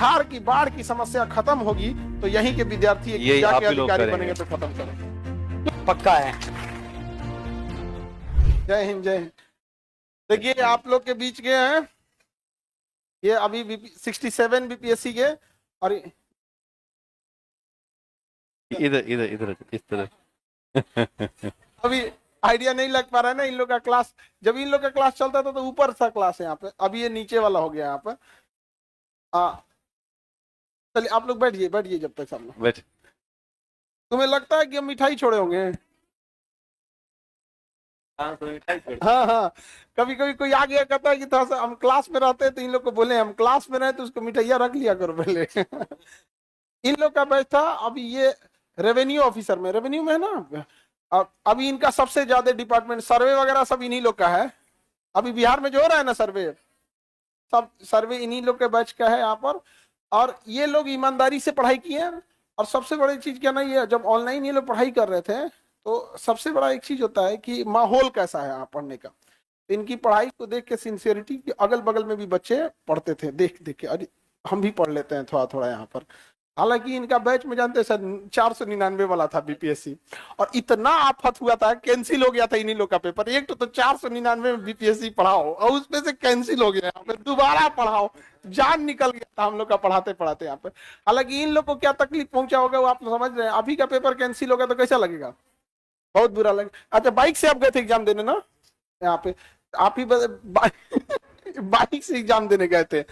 सुखाड़ की बाढ़ की समस्या खत्म होगी तो यहीं के विद्यार्थी यही आप जाके ही लोग अधिकारी करेंगे। बनेंगे तो खत्म करें। पक्का है। जय हिंद जय हिंद। देखिए आप लोग के बीच के हैं ये अभी 67 बीपीएससी के, और इधर इधर इधर इस तरह। अभी आइडिया नहीं लग पा रहा है ना इन लोग का क्लास। जब इन लोग का क्लास चलता था तो ऊपर सा क्लास है यहाँ पे, अभी ये नीचे वाला हो गया यहाँ पे। चलिए आप लोग बैठिए बैठिए जब तक सब लोग। बैठ। तुम्हें लगता है कि हम मिठाई छोड़े होंगे? हाँ हाँ, कभी कभी कोई आ गया कहता है कि थोड़ा सा हम क्लास में रहते हैं तो इन लोग को बोले हम क्लास में रहे तो उसको मिठाइया रख लिया करो पहले। इन लोग का बैच था अभी ये रेवेन्यू ऑफिसर में, रेवेन्यू में है ना। अभी इनका सबसे ज्यादा डिपार्टमेंट सर्वे वगैरह सब इन्हीं लोग का है। अभी बिहार में जो हो रहा है ना सर्वे, सब सर्वे इन्हीं लोग के बैच का है यहाँ पर। और ये लोग ईमानदारी से पढ़ाई किए हैं। और सबसे बड़ी चीज क्या ना, ये जब ऑनलाइन ये लोग पढ़ाई कर रहे थे तो सबसे बड़ा एक चीज होता है कि माहौल कैसा है यहाँ पढ़ने का। इनकी पढ़ाई को देख के सिंसियरिटी, अगल बगल में भी बच्चे पढ़ते थे देख देख के, अरे हम भी पढ़ लेते हैं थोड़ा थोड़ा यहाँ पर। हालांकि इनका बैच में जानते सर 499 वाला था बीपीएससी, और इतना आफत हुआ था कैंसिल हो गया था इन्हीं लोग का पेपर। एक तो 499 में बीपीएससी पढ़ाओ और उसमें से कैंसिल हो गया, यहाँ पे दोबारा पढ़ाओ, जान निकल गया था हम लोग का पढ़ाते पढ़ाते यहाँ पे। हालांकि इन लोग को क्या तकलीफ पहुंचा होगा वो आप समझ रहे हैं। अभी का पेपर कैंसिल होगा तो कैसा लगेगा, बहुत बुरा लगे। अच्छा बाइक से आप गए थे एग्जाम देने ना यहाँ पे, आप ही बाइक से एग्जाम देने गए थे।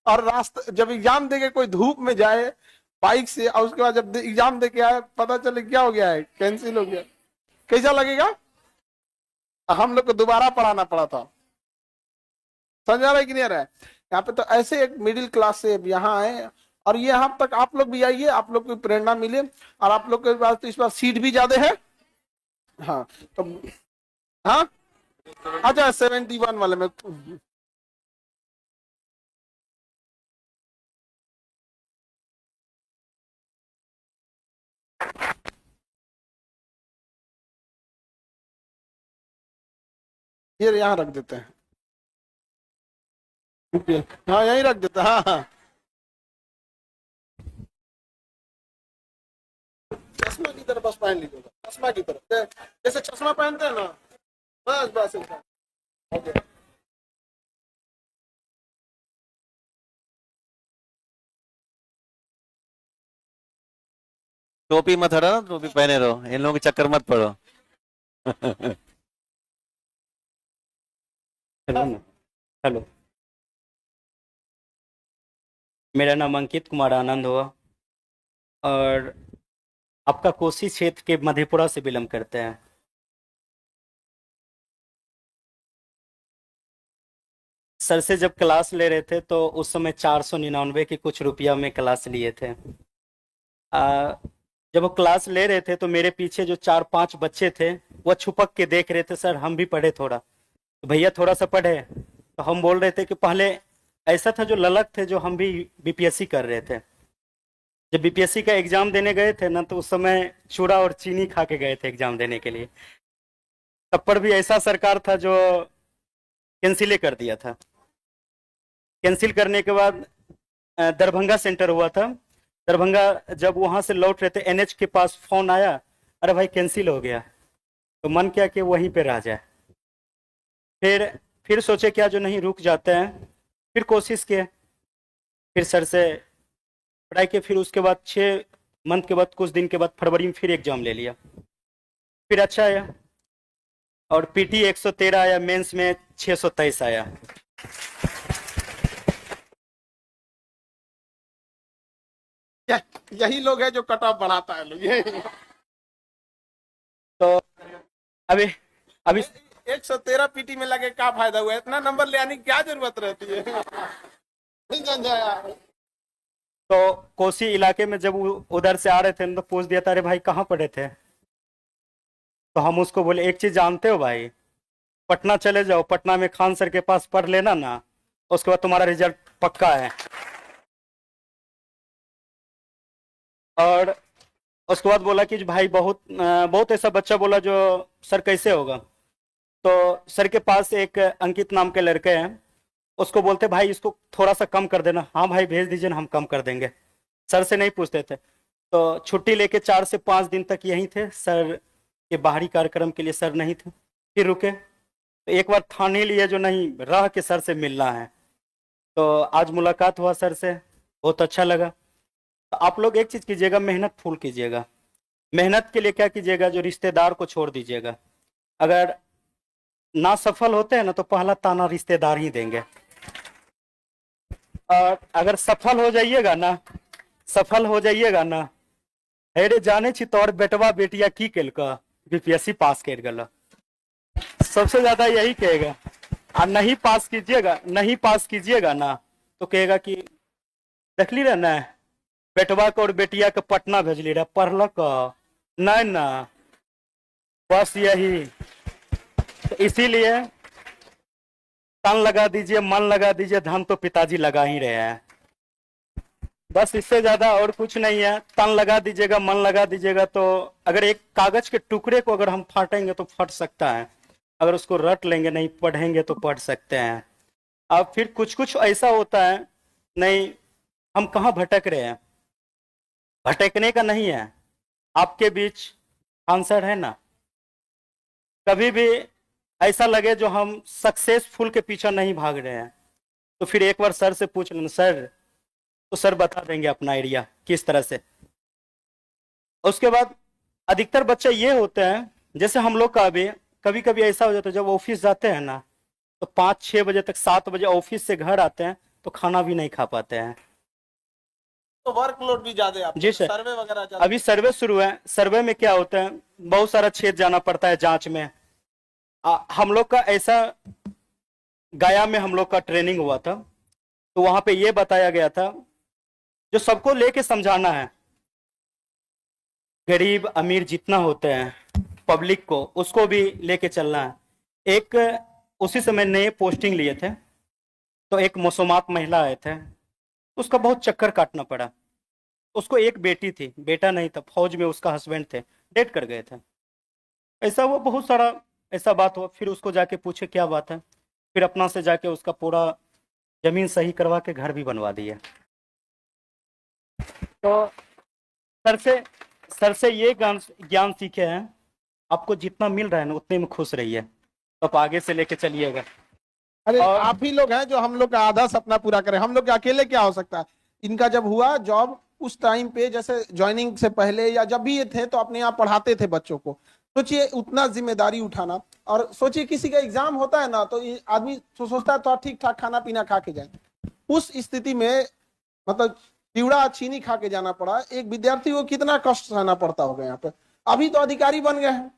और रास्ता जब एग्जाम देके कोई धूप में जाए बाइक से, और उसके बाद जब एग्जाम देके आए पता चले क्या हो गया है, कैंसिल हो गया, कैसा लगेगा? हम लोग को दोबारा पढ़ाना पड़ा था। समझ आ रहा है कि नहीं आ रहा है? यहाँ पे तो ऐसे एक मिडिल क्लास से यहाँ आए, और ये यहाँ तक आप लोग भी आइए, आप लोग को प्रेरणा मिले। और आप लोग के पास तो इस बार सीट भी ज्यादा है। हाँ तो हाँ अच्छा 71 वाले में ये यहाँ रख देते हैं। हाँ यहीं रख देते हैं। हाँ हाँ चश्मा की तरफ बस पहन लीजिएगा, चश्मा की तरफ जैसे चश्मा पहनते हैं ना, बस बस ऐसा। ओके टोपी मत हटाओ, टोपी पहने रहो, इन लोगों के चक्कर मत पड़ो। हेलो हेलो, मेरा नाम अंकित कुमार आनंद हुआ, और आपका कोसी क्षेत्र के मधेपुरा से बिलोंग करते हैं। सर से जब क्लास ले रहे थे तो उस समय 499 के कुछ रुपया में क्लास लिए थे। जब वो क्लास ले रहे थे तो मेरे पीछे जो 4-5 बच्चे थे वो छुपक के देख रहे थे, सर हम भी पढ़े थोड़ा, तो भैया थोड़ा सा पढ़े। तो हम बोल रहे थे कि पहले ऐसा था जो ललक थे जो हम भी बीपीएससी कर रहे थे। जब बीपीएससी का एग्जाम देने गए थे ना तो उस समय चूड़ा और चीनी खा के गए थे एग्जाम देने के लिए। तब पर भी ऐसा सरकार था जो कैंसिल कर दिया था। कैंसिल करने के बाद दरभंगा सेंटर हुआ था। दरभंगा जब वहां से लौट रहे थे एनएच के पास फोन आया, अरे भाई कैंसिल हो गया। तो मन किया कि वहीं पे रह जाए। फिर सोचे क्या जो नहीं रुक जाते हैं, फिर कोशिश किए, फिर सर से पढ़ाई के, फिर उसके बाद 6 मंथ के बाद कुछ दिन के बाद फरवरी में फिर एग्जाम ले लिया, फिर अच्छा आया, और पीटी 113 आया, मेंस में 623 आया। यही लोग है जो कट ऑफ बढ़ाता है लोग ये। तो अभी 113 पीटी में लगे क्या फायदा हुआ, इतना नंबर ले आने की क्या जरूरत रहती है। नहीं समझाया। तो कोसी इलाके में जब उधर से आ रहे थे तो पूछ दिया था, अरे भाई कहाँ पढ़े थे? तो हम उसको बोले एक चीज जानते हो भाई, पटना चले जाओ, पटना में खान सर के पास पढ़ लेना ना, उसके बाद तुम्हारा रिजल्ट पक्का है। और उसके बाद बोला कि भाई बहुत ऐसा बच्चा बोला जो सर कैसे होगा। तो सर के पास एक अंकित नाम के लड़के हैं, उसको बोलते भाई इसको थोड़ा सा कम कर देना, हाँ भाई भेज दीजिए ना, हम कम कर देंगे। सर से नहीं पूछते थे। तो छुट्टी लेके 4 से 5 दिन तक यहीं थे, सर के बाहरी कार्यक्रम के लिए सर नहीं थे। फिर रुके तो एक बार ठान ही लिए जो नहीं रह के सर से मिलना है। तो आज मुलाकात हुआ सर से, बहुत अच्छा लगा। तो आप लोग एक चीज कीजिएगा, मेहनत फुल कीजिएगा। मेहनत के लिए क्या कीजिएगा, जो रिश्तेदार को छोड़ दीजिएगा। अगर ना सफल होते हैं ना तो पहला ताना रिश्तेदार ही देंगे, और अगर सफल हो जाइएगा ना, सफल हो जाइएगा ना, हेरे जाने छी तोर बेटवा बेटिया की केलका, बीपीएससी पास कर गला, सबसे ज्यादा यही कहेगा। और नहीं पास कीजिएगा, नहीं पास कीजिएगा ना तो कहेगा कि देखली रहे ना बेटवा को और बेटिया के पटना भेजली रहे, पढ़लक नहीं ना, बस यही। तो इसीलिए तन लगा दीजिए, मन लगा दीजिए, धन तो पिताजी लगा ही रहे हैं। बस इससे ज्यादा और कुछ नहीं है। तन लगा दीजिएगा, मन लगा दीजिएगा, तो अगर एक कागज के टुकड़े को अगर हम फाटेंगे तो फट सकता है, अगर उसको रट लेंगे, नहीं पढ़ेंगे तो पढ़ सकते हैं। अब फिर कुछ कुछ ऐसा होता है, नहीं हम कहाँ भटक रहे हैं, भटकने का नहीं है, आपके बीच आंसर है ना। कभी भी ऐसा लगे जो हम सक्सेसफुल के पीछे नहीं भाग रहे हैं, तो फिर एक बार सर से पूछ लेना, सर, तो सर बता देंगे अपना आइडिया किस तरह से। उसके बाद अधिकतर बच्चे ये होते हैं, जैसे हम लोग का भी कभी कभी ऐसा हो जाता है, जब ऑफिस जाते हैं ना तो 5-6 बजे तक, 7 बजे ऑफिस से घर आते हैं तो खाना भी नहीं खा पाते हैं। तो वर्कलोड भी ज्यादा है, जी सर। सर्वे वगैरह ज्यादा। अभी सर्वे शुरू है, सर्वे में क्या होता है, बहुत सारा क्षेत्र जाना पड़ता है जांच में। हम लोग का ऐसा, गया में हम लोग का ट्रेनिंग हुआ था, तो वहां पे ये बताया गया था, जो सबको लेके समझाना है, गरीब अमीर जितना होते हैं, पब्लिक को उसको भी लेके चलना है। एक उसी समय नए पोस्टिंग लिए थे, तो एक मौसमात महिला आए थे, उसका बहुत चक्कर काटना पड़ा। उसको एक बेटी थी, बेटा नहीं था, फौज में उसका हस्बैंड थे, डेट कर गए थे। ऐसा वो बहुत सारा ऐसा बात हुआ। फिर उसको जाके पूछे क्या बात है, फिर अपना से जाके उसका पूरा जमीन सही करवा के घर भी बनवा दिया। तो सर से ये ज्ञान सीखे हैं, आपको जितना मिल रहा है ना उतने में खुश रहिए, तो आप आगे से लेके चलिएगा। अरे और आप ही लोग हैं जो हम लोग का आधा सपना पूरा करें। हम लोग के अकेले क्या हो सकता है। इनका जब हुआ जॉब, उस टाइम पे जैसे ज्वाइनिंग से पहले या जब भी ये थे तो अपने यहाँ पढ़ाते थे बच्चों को। सोचिए उतना जिम्मेदारी उठाना, और सोचिए किसी का एग्जाम होता है ना तो ये आदमी सोचता है तो ठीक ठाक खाना पीना खा के जाए, उस स्थिति में मतलब चिवड़ा चीनी खा के जाना पड़ा। एक विद्यार्थी को कितना कष्ट सहना पड़ता होगा यहाँ पे। अभी तो अधिकारी बन गए हैं,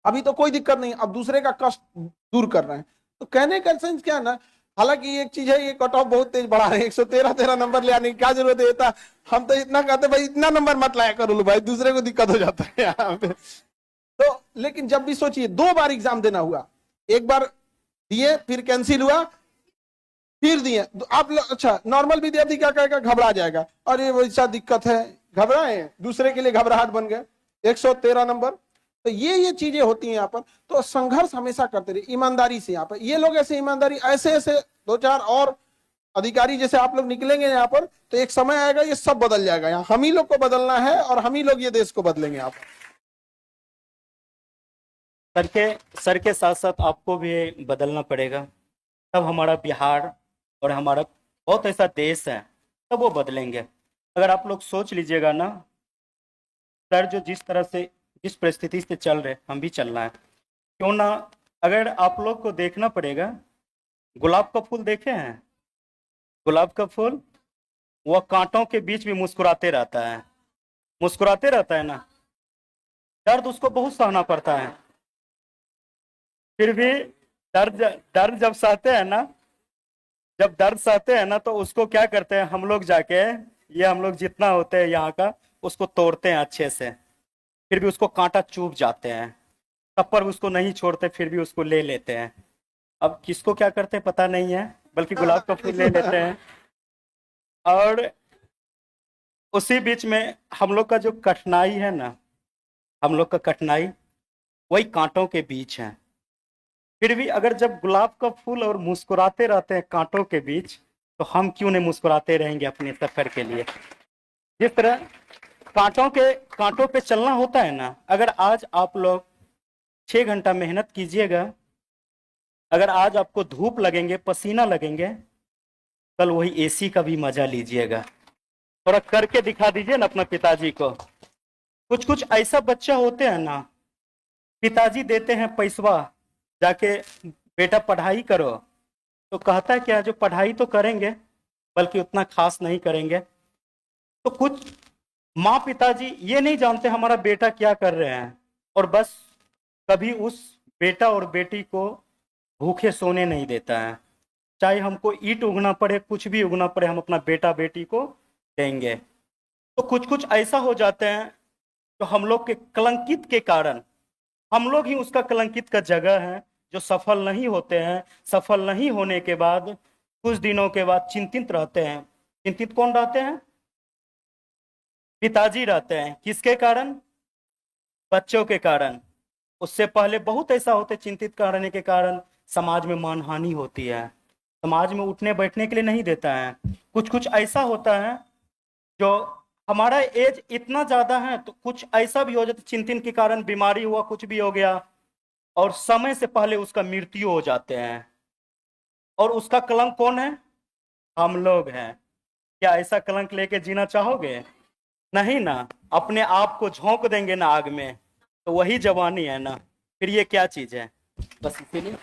अभी तो कोई दिक्कत नहीं, अब दूसरे का कष्ट दूर कर रहे हैं। तो कहने का सेंस क्या है ना, हालांकि एक चीज है, ये कट ऑफ बहुत तेज बढ़ा रहे हैं, 113 नंबर ले आने की क्या जरूरत है। था हम तो इतना कहते भाई इतना नंबर मत लाया करो भाई, दूसरे को दिक्कत हो जाता है यहाँ पे। तो लेकिन जब भी सोचिए 2 बार एग्जाम देना हुआ, एक बार दिए फिर कैंसिल हुआ, फिर दिए। तो आप अच्छा नॉर्मल विद्यार्थी क्या कहेगा, घबरा जाएगा, अरे वैसा दिक्कत है, घबराए, दूसरे के लिए घबराहट बन गए, 113 नंबर। तो ये चीजें होती हैं यहाँ पर। तो संघर्ष हमेशा करते रहिए ईमानदारी से। यहाँ पर ये लोग ऐसे ईमानदारी, ऐसे ऐसे 2-4 और अधिकारी जैसे आप लोग निकलेंगे यहाँ पर, तो एक समय आएगा ये सब बदल जाएगा। यहाँ हम ही लोग को बदलना है और हम ही लोग ये देश को बदलेंगे। यहाँ पर सर के साथ साथ आपको भी बदलना पड़ेगा, तब हमारा बिहार और हमारा बहुत ऐसा देश है, तब वो बदलेंगे। अगर आप लोग सोच लीजिएगा ना, सर जो जिस तरह से, जिस परिस्थिति से चल रहे, हम भी चलना है क्यों ना। अगर आप लोग को देखना पड़ेगा, गुलाब का फूल देखे हैं, गुलाब का फूल वह कांटों के बीच भी मुस्कुराते रहता है, मुस्कुराते रहता है ना। दर्द उसको बहुत सहना पड़ता है, फिर भी दर्द जब सहते हैं ना, जब दर्द सहते हैं ना, तो उसको क्या करते हैं हम लोग जाके, ये हम लोग जितना होते हैं यहाँ का, उसको तोड़ते हैं अच्छे से, फिर भी उसको कांटा चुभ जाते हैं, तब पर उसको नहीं छोड़ते, फिर भी उसको ले लेते हैं। अब किसको क्या करते हैं पता नहीं है, बल्कि गुलाब का फूल ले लेते हैं। और उसी बीच में हम लोग का जो कठिनाई है ना, हम लोग का कठिनाई वही कांटों के बीच है। फिर भी अगर जब गुलाब का फूल और मुस्कुराते रहते हैं कांटों के बीच, तो हम क्यों नहीं मुस्कुराते रहेंगे अपने सफर के लिए। जिस तरह कांटों पे चलना होता है ना, अगर आज आप लोग 6 घंटा मेहनत कीजिएगा, अगर आज आपको धूप लगेंगे, पसीना लगेंगे, कल वही एसी का भी मजा लीजिएगा। थोड़ा करके दिखा दीजिए ना अपना पिताजी को। कुछ कुछ ऐसा बच्चा होते हैं ना, पिताजी देते हैं पैसवा, जाके बेटा पढ़ाई करो, तो कहता है क्या, जो पढ़ाई तो करेंगे बल्कि उतना खास नहीं करेंगे। तो कुछ माँ पिताजी ये नहीं जानते हमारा बेटा क्या कर रहे हैं, और बस कभी उस बेटा और बेटी को भूखे सोने नहीं देता है। चाहे हमको ईंट उगना पड़े, कुछ भी उगना पड़े, हम अपना बेटा बेटी को देंगे। तो कुछ कुछ ऐसा हो जाते हैं तो हम लोग के कलंकित के कारण, हम लोग ही उसका कलंकित का जगह है, जो सफल नहीं होते हैं। सफल नहीं होने के बाद कुछ दिनों के बाद चिंतित रहते हैं। चिंतित कौन रहते हैं? पिताजी रहते हैं। किसके कारण? बच्चों के कारण। उससे पहले बहुत ऐसा होते, चिंतित करने के कारण समाज में मानहानि होती है, समाज में उठने बैठने के लिए नहीं देता है। कुछ कुछ ऐसा होता है जो हमारा एज इतना ज्यादा है, तो कुछ ऐसा भी हो जाता, चिंतन के कारण बीमारी हुआ, कुछ भी हो गया, और समय से पहले उसका मृत्यु हो जाते हैं। और उसका कलंक कौन है? हम लोग हैं। क्या ऐसा कलंक लेके जीना चाहोगे? नहीं ना। अपने आप को झोंक देंगे ना आग में, तो वही जवानी है ना। फिर ये क्या चीज है? बस इसीलिए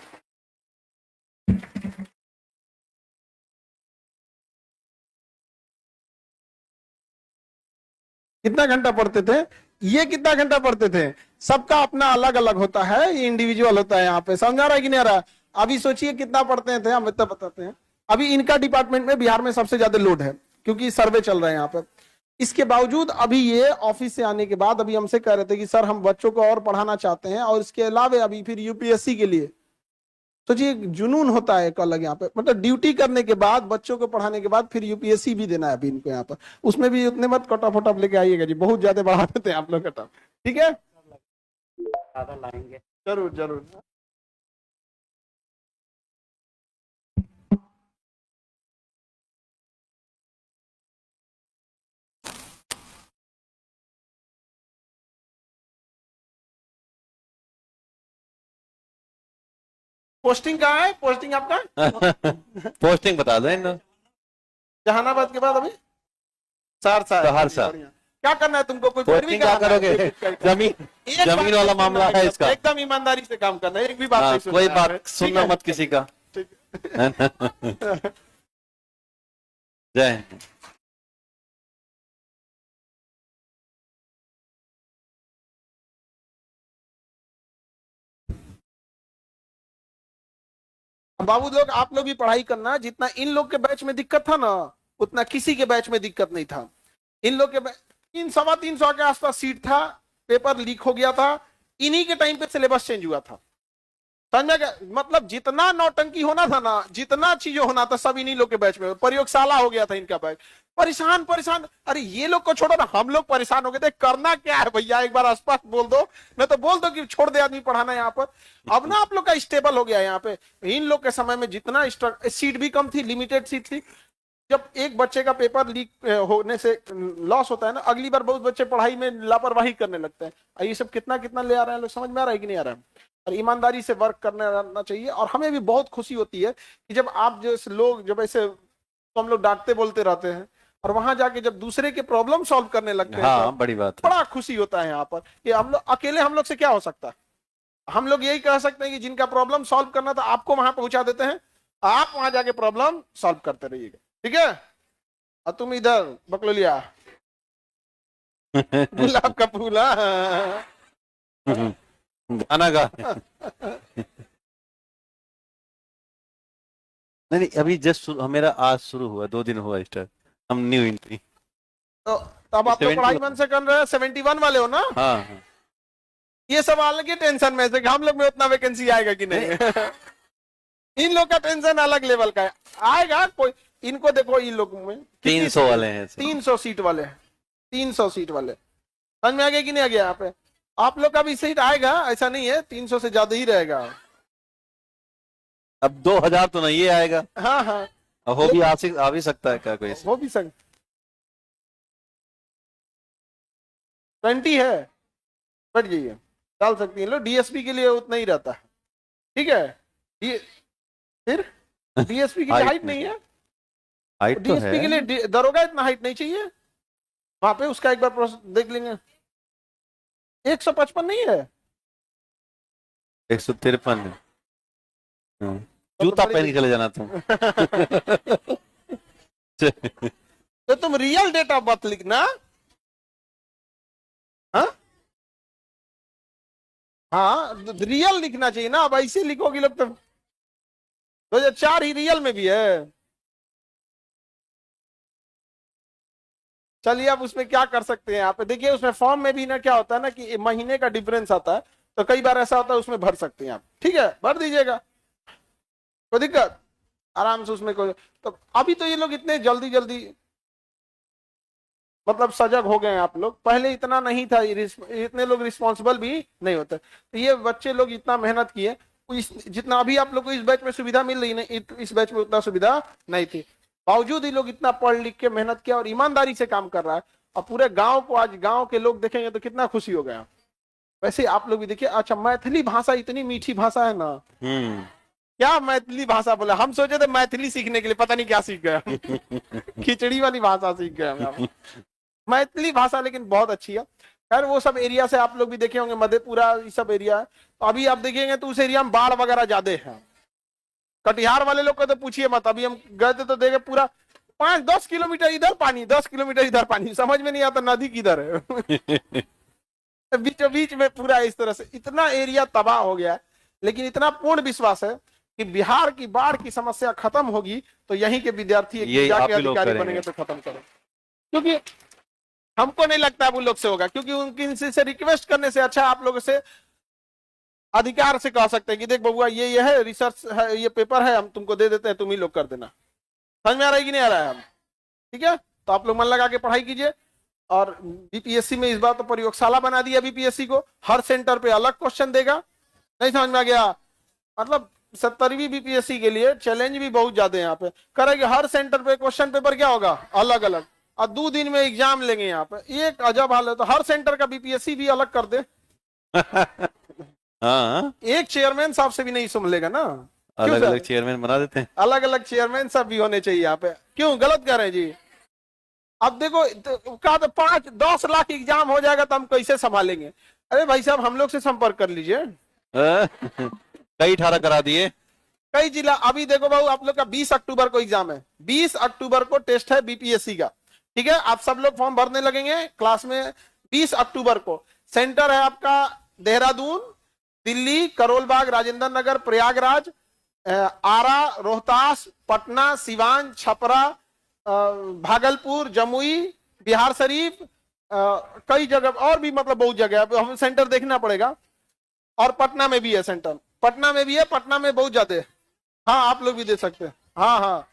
कितना घंटा पढ़ते थे? ये कितना घंटा पढ़ते थे? सबका अपना अलग अलग होता है, ये इंडिविजुअल होता है। यहाँ पे समझ आ रहा है कि नहीं आ रहा? अभी सोचिए कितना पढ़ते थे, हम इतना बताते हैं। अभी इनका डिपार्टमेंट में बिहार में सबसे ज्यादा लोड है, क्योंकि सर्वे चल रहा है यहाँ पे। इसके बावजूद अभी ये ऑफिस से आने के बाद अभी हमसे कह रहे थे कि सर हम बच्चों को और पढ़ाना चाहते हैं, और इसके अलावा अभी फिर यूपीएससी के लिए। सोचिए जुनून होता है एक अलग यहाँ पे, मतलब ड्यूटी करने के बाद, बच्चों को पढ़ाने के बाद फिर यूपीएससी भी देना है अभी इनको यहाँ पर। उसमें भी उतने मत कटऑफ वटऑफ लेके आइएगा जी, बहुत ज्यादा बढ़ा देते हैं आप लोग कटऑफ। ठीक है, ज्यादा लाएंगे। जरूर जरूर। पोस्टिंग कहाँ है? पोस्टिंग आपका पोस्टिंग बता दो इन। जहानाबाद के बाद अभी सहरसा है। सहरसा। बढ़िया। क्या करना है तुमको? कोई पोस्टिंग क्या करोगे? जमीन वाला मामला है इसका। एकदम ईमानदारी से काम करना है, एक भी बात हाँ, नहीं सुनना कोई है। बात ठीक सुनना है? मत किसी का। ठीक है। जय हिंद। बाबू लोग, आप लोग भी पढ़ाई करना। जितना इन लोग के बैच में दिक्कत था ना, उतना किसी के बैच में दिक्कत नहीं था। इन लोग के 300-325 के आसपास सीट था, पेपर लीक हो गया था, इन्हीं के टाइम पे सिलेबस चेंज हुआ था। समझ में गया? मतलब जितना नौटंकी होना था ना, जितना चीजें होना था, सब इन्हीं लोग के बैच में। प्रयोगशाला हो गया था इनका बैच। परेशान परेशान, अरे ये लोग को छोड़ो ना, हम लोग परेशान हो गए थे। करना क्या है भैया, एक बार स्पष्ट बोल दो, नहीं तो बोल दो कि छोड़ दे आदमी पढ़ाना यहाँ पर। अब ना आप लोग का स्टेबल हो गया यहाँ पे। इन लोग के समय में जितना सीट भी कम थी, लिमिटेड सीट थी। जब एक बच्चे का पेपर लीक होने से लॉस होता है ना, अगली बार बहुत बच्चे पढ़ाई में लापरवाही करने लगते हैं। ये सब कितना कितना ले आ रहे हैं लोग, समझ में आ रहा है कि नहीं आ रहा है? और ईमानदारी से वर्क करना चाहिए। और हमें भी बहुत खुशी होती है कि जब आप जैसे लोग, जब ऐसे तो हम लोग डांटते बोलते रहते हैं, और वहां जाके जब दूसरे के प्रॉब्लम सॉल्व करने लगते हैं, हाँ, तो बड़ी बात है। बड़ा खुशी होता है यहाँ पर। कि हम लोग अकेले, हम लोग से क्या हो सकता है? हम लोग यही कह सकते हैं कि जिनका प्रॉब्लम सॉल्व करना था, आपको वहां पहुंचा देते हैं, आप वहां जाके प्रॉब्लम सॉल्व करते रहिएगा। ठीक है? और तुम इधर बकलोलिया गुलाब का फूल। हाँ। गाना गा। नहीं, अभी जस्ट मेरा आज शुरू हुआ, 2 दिन हुआ स्टार्ट। हम न्यू एंट्री। तो तब आप तो 71 पढ़ाई मन से कर रहे हैं। 71 वाले हो ना? हाँ हाँ। ये सब अलग ही टेंशन में से कि हम लोग में उतना वैकेंसी आएगा कि नहीं। इन लोग का टेंशन अलग लेवल का है। आएगा कोई, इनको देखो, इन लोगों में 300 वाले हैं। 300 सीट वाले हैं। 300 सीट वाले समझ में आ गया कि नहीं आ गया? यहाँ पे आप लोग का भी सीट आएगा, ऐसा नहीं है, 300 से ज्यादा ही रहेगा। अब 2000 तो नहीं आएगा, हाँ हाँ हो भी आ भी सकता है क्या कोई ऐसे? हो भी सकता 20 है, बढ़ जाइए, डाल सकती हैं लोग, डीएसपी के लिए उतना ही रहता है, ठीक है। फिर डीएसपी की हाइट नहीं है, हाइट तो डीएसपी के है, लिए दरोगा इतना हाइट नहीं चाहिए, वहां पे उसका एक बार प्रोसेस देख लेंगे। 155 नहीं है, 153 है। जूता बड़ी पहन के चले जाना तुम। तो तुम रियल डेट ऑफ बर्थ लिखना, हाँ हाँ रियल लिखना चाहिए ना, अब ऐसे लिखोगे लोग तो 2004 ही रियल में भी है। चलिए अब उसमें क्या कर सकते हैं, आप देखिए उसमें फॉर्म में भी ना क्या होता है ना कि महीने का डिफरेंस आता है, तो कई बार ऐसा होता है उसमें भर सकते हैं आप, ठीक है भर दीजिएगा, कोई दिक्कत, आराम से उसमें कोई। तो अभी तो ये लोग इतने जल्दी जल्दी मतलब सजग हो गए हैं आप लोग, पहले इतना नहीं था, इतने लोग रिस्पॉन्सिबल भी नहीं होते। तो ये बच्चे लोग इतना मेहनत किए, जितना अभी आप लोग को इस बैच में सुविधा मिल रही नहीं, इस बैच में उतना सुविधा नहीं थी, बावजूद ही लोग इतना पढ़ लिख के मेहनत किया और ईमानदारी से काम कर रहा है, और पूरे गांव को आज गांव के लोग देखेंगे तो कितना खुशी हो गया। वैसे आप लोग भी देखिए, अच्छा मैथिली भाषा इतनी मीठी भाषा है ना, क्या मैथिली भाषा बोला, हम सोचे थे मैथिली सीखने के लिए, पता नहीं क्या सीख गया खिचड़ी वाली भाषा सीख गया मैथिली भाषा, लेकिन बहुत अच्छी है। खैर वो सब एरिया से आप लोग भी देखे होंगे, मधेपुरा ये सब एरिया है, तो अभी आप देखेंगे तो उस एरिया में बाढ़ वगैरह ज्यादा है। कटिहार वाले लोग को तो पूछिए मत, अभी हम गए थे तो देखे पूरा 5-10 किलोमीटर इधर पानी, 10 किलोमीटर इधर पानी, समझ में नहीं आता नदी किधर है बीचों बीच में पूरा इस तरह से इतना एरिया तबाह हो गया है। लेकिन इतना पूर्ण विश्वास है कि बिहार की बाढ़ की समस्या खत्म होगी तो यहीं के विद्यार्थी जाके अधिकारी बनेंगे तो खत्म करेंगे, क्योंकि हमको नहीं लगता वो लोग से होगा, क्योंकि उनकी से रिक्वेस्ट करने से अच्छा आप लोगों से अधिकार से कह सकते हैं कि देख बबुआ ये है रिसर्च है, ये पेपर है, हम तुमको दे देते हैं, तुम ही लोग कर देना। समझ में आ रहा है कि नहीं आ रहा है हम, ठीक है। तो आप लोग मन लगा के पढ़ाई कीजिए, और बीपीएससी में इस बार तो प्रयोगशाला बना दिया बीपीएससी को, हर सेंटर पे अलग क्वेश्चन देगा, नहीं समझ में आ गया, मतलब 70वीं बीपीएससी के लिए चैलेंज भी बहुत ज्यादा है यहाँ पे, करेंगे हर सेंटर पे क्वेश्चन पेपर क्या होगा अलग अलग, और 2 दिन में एग्जाम लेंगे यहाँ पे, एक अजब हाल है। तो हर सेंटर का बीपीएससी भी अलग कर दे हाँ, एक चेयरमैन साहब से भी नहीं सुन ना, अलग अलग चेयरमैन बना देते हैं, अलग अलग चेयरमैन सब भी होने चाहिए यहाँ पे, क्यों गलत कह रहे हैं जी। अब देखो कहा तो 5-10 लाख एग्जाम हो जाएगा तो हम कैसे संभालेंगे, अरे भाई साहब हम लोग से संपर्क कर लीजिए कई 18 करा दिए, कई जिला। अभी देखो बाबू आप लोग का 20 अक्टूबर को एग्जाम है, 20 अक्टूबर को टेस्ट है बीपीएससी का, ठीक है। आप सब लोग फॉर्म भरने लगेंगे क्लास में 20 अक्टूबर को। सेंटर है आपका देहरादून, दिल्ली, करोलबाग, राजेंद्र नगर, प्रयागराज, आरा, रोहतास, पटना, सिवान, छपरा, भागलपुर, जमुई, बिहार शरीफ, कई जगह और भी, मतलब बहुत जगह हमें सेंटर देखना पड़ेगा। और पटना में भी है सेंटर, पटना में भी है, पटना में बहुत ज्यादा है, हाँ आप लोग भी दे सकते हैं, हाँ हाँ